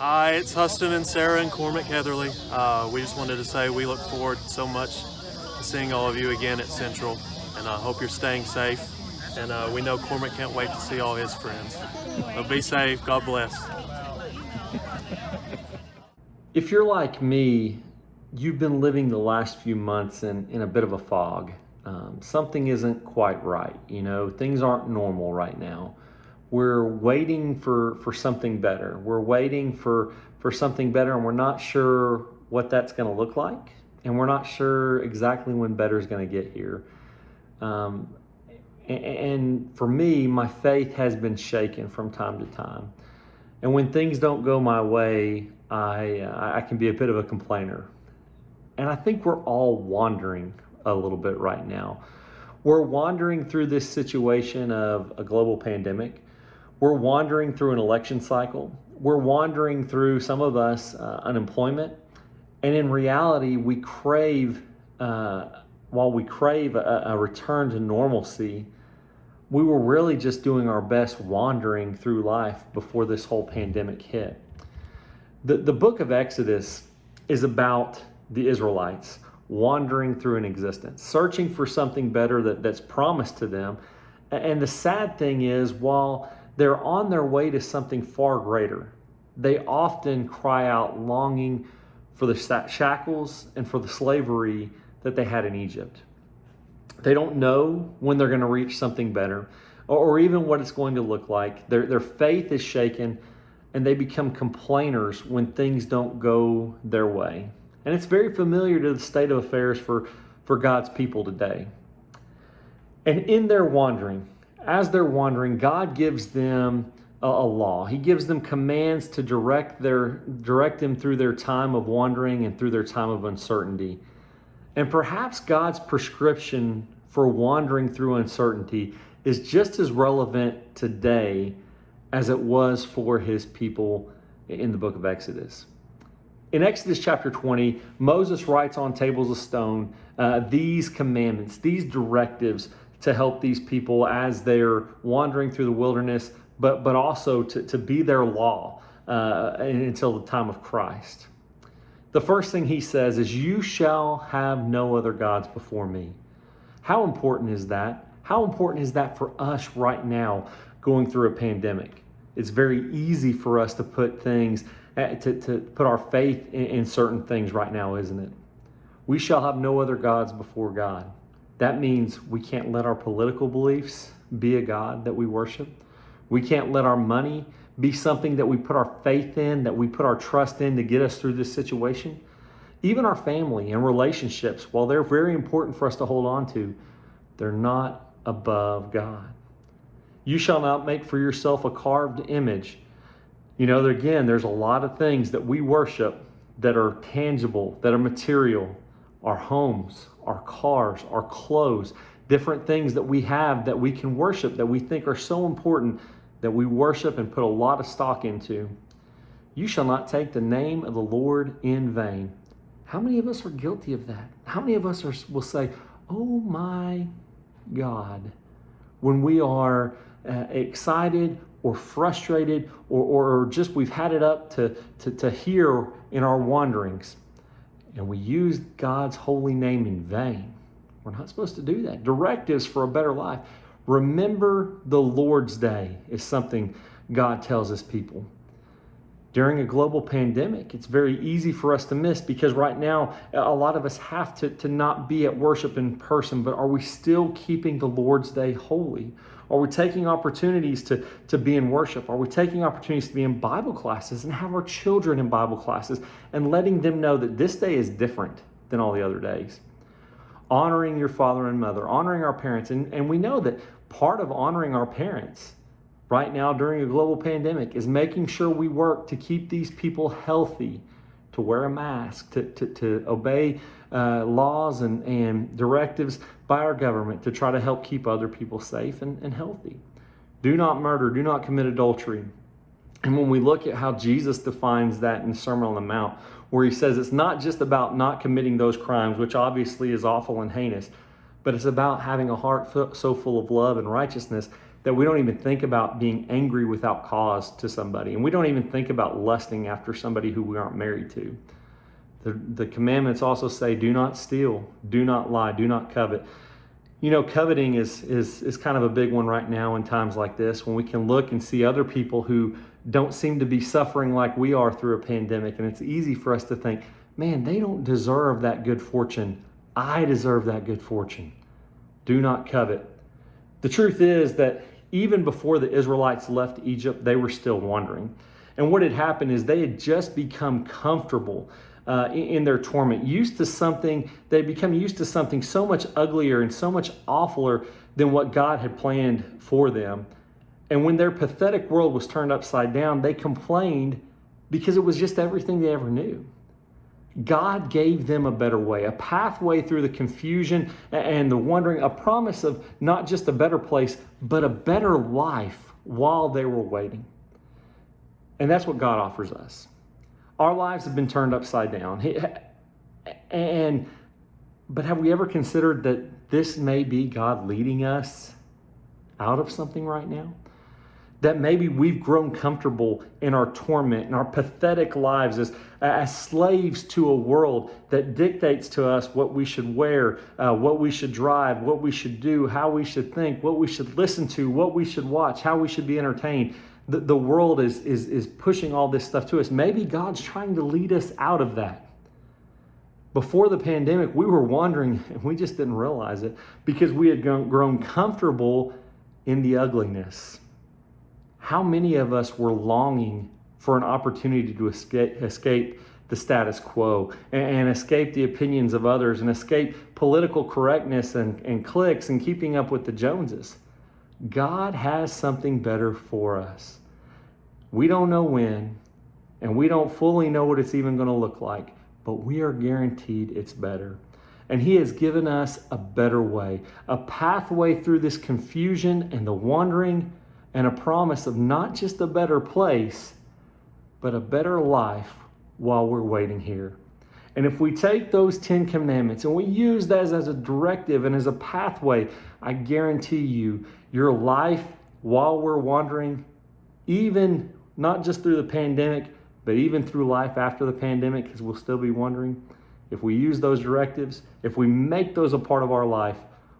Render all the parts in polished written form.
Hi, it's Huston and Sarah and Cormac Heatherly. We just wanted to say we look forward so much to seeing all of you again at Central, and I hope you're staying safe. And we know Cormac can't wait to see all his friends. So be safe. God bless. If you're like me, you've been living the last few months in a bit of a fog. Something isn't quite right. Things aren't normal right now. We're waiting for something better. We're waiting for something better, and we're not sure what that's going to look like. And we're not sure exactly when better is going to get here. And for me, my faith has been shaken from time to time. And when things don't go my way, I can be a bit of a complainer. And I think we're all wandering a little bit right now. We're wandering through this situation of a global pandemic. We're wandering through an election cycle. We're wandering through, some of us, unemployment. And in reality, we crave, while we crave a return to normalcy, we were really just doing our best wandering through life before this whole pandemic hit. The book of Exodus is about the Israelites wandering through an existence, searching for something better that's promised to them. And the sad thing is, while they're on their way to something far greater, they often cry out longing for the shackles and for the slavery that they had in Egypt. They don't know when they're going to reach something better or even what it's going to look like. Their faith is shaken, and they become complainers when things don't go their way. And it's very familiar to the state of affairs for God's people today. And in their wandering, as they're wandering, God gives them a law. He gives them commands to direct them through their time of wandering and through their time of uncertainty. And perhaps God's prescription for wandering through uncertainty is just as relevant today as it was for his people in the book of Exodus. In Exodus chapter 20, Moses writes on tables of stone these commandments, these directives to help these people as they're wandering through the wilderness, but also to be their law until the time of Christ. The first thing he says is, "You shall have no other gods before me." How important is that? How important is that for us right now going through a pandemic? It's very easy for us to put things, to put our faith in certain things right now, isn't it? We shall have no other gods before God. That means we can't let our political beliefs be a God that we worship. We can't let our money be something that we put our faith in, that we put our trust in to get us through this situation. Even our family and relationships, while they're very important for us to hold on to, they're not above God. You shall not make for yourself a carved image. Again, there's a lot of things that we worship that are tangible, that are material. Our homes, our cars, our clothes, different things that we have that we can worship, that we think are so important, that we worship and put a lot of stock into. You shall not take the name of the Lord in vain. How many of us are guilty of that? How many of us will say, "Oh my God," when we are excited or frustrated or just we've had it up to hear in our wanderings, and we use God's holy name in vain? We're not supposed to do that. Directives for a better life. Remember the Lord's Day is something God tells his people. During a global pandemic, it's very easy for us to miss, because right now, a lot of us have to not be at worship in person, but are we still keeping the Lord's Day holy? Are we taking opportunities to be in worship? Are we taking opportunities to be in Bible classes and have our children in Bible classes and letting them know that this day is different than all the other days? Honoring your father and mother, honoring our parents. And we know that part of honoring our parents right now during a global pandemic is making sure we work to keep these people healthy, to wear a mask, to obey laws and directives by our government to try to help keep other people safe and healthy. Do not murder, do not commit adultery. And when we look at how Jesus defines that in the Sermon on the Mount, where he says it's not just about not committing those crimes, which obviously is awful and heinous, but it's about having a heart so full of love and righteousness that we don't even think about being angry without cause to somebody. And we don't even think about lusting after somebody who we aren't married to. The commandments also say, do not steal, do not lie, do not covet. You know, coveting is kind of a big one right now in times like this, when we can look and see other people who don't seem to be suffering like we are through a pandemic. And it's easy for us to think, man, they don't deserve that good fortune. I deserve that good fortune. Do not covet. The truth is that even before the Israelites left Egypt, they were still wandering. And what had happened is they had just become comfortable in their torment, used to something. They become used to something so much uglier and so much awfuler than what God had planned for them. And when their pathetic world was turned upside down, they complained because it was just everything they ever knew. God gave them a better way, a pathway through the confusion and the wondering, a promise of not just a better place, but a better life while they were waiting. And that's what God offers us. Our lives have been turned upside down. But have we ever considered that this may be God leading us out of something right now? That maybe we've grown comfortable in our torment and our pathetic lives as slaves to a world that dictates to us what we should wear, what we should drive, what we should do, how we should think, what we should listen to, what we should watch, how we should be entertained. The world is pushing all this stuff to us. Maybe God's trying to lead us out of that. Before the pandemic, we were wandering and we just didn't realize it because we had grown comfortable in the ugliness. How many of us were longing for an opportunity to escape the status quo and escape the opinions of others and escape political correctness and cliques and keeping up with the Joneses? God has something better for us. We don't know when, and we don't fully know what it's even going to look like, but we are guaranteed it's better. And He has given us a better way, a pathway through this confusion and the wandering, and a promise of not just a better place, but a better life while we're waiting here. And if we take those 10 commandments and we use that as a directive and as a pathway, I guarantee you, your life while we're wandering, even not just through the pandemic, but even through life after the pandemic, because we'll still be wandering, if we use those directives, if we make those a part of our life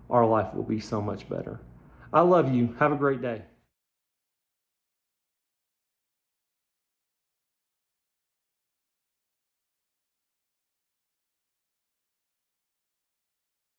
will be so much better. I love you. Have a great day.